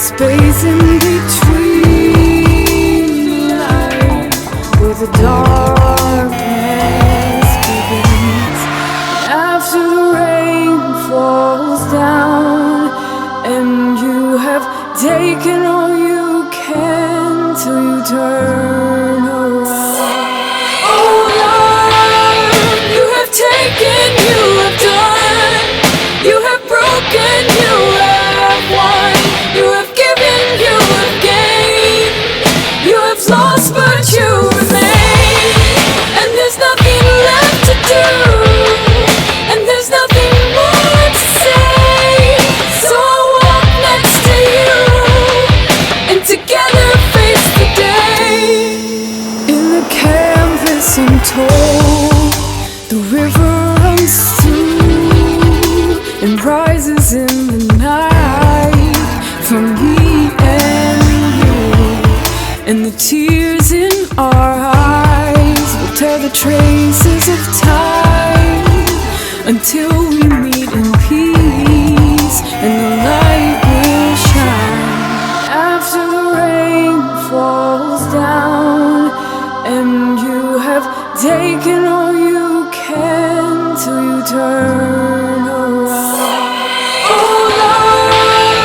space in between the light where the darkness begins. After the rain falls down and you have taken all you can till you turn around. Oh Lord, you have taken, you have done, you have broken, you have won, you have given, you have gained, you have lost but you remain, and there's nothing left to do, and there's nothing more to say, so I'll walk next to you, and together face the day. In the canvas untold, the river runs through and rises in the night from me and you, and the tears in our eyes will tear the traces of time until we meet in peace and the light will shine. After the rain falls down and you have taken all you can till you turn around. Oh Lord,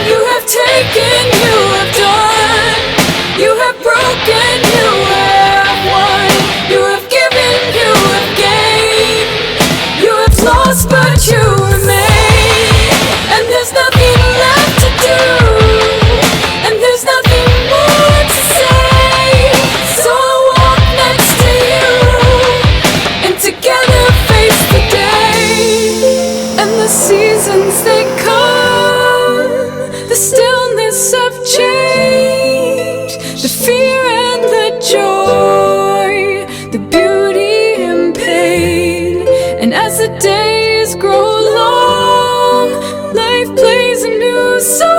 you have taken, you have done, you have broken, you have won, you have given, you have gained, you have lost but you remain, and there's nothing left to do, and there's nothing more to say, so I'll walk next to you, and together face the day. And the seasons they come, the stillness of change, the fear and the joy, the beauty and pain, and as the days grow long, life plays a new song.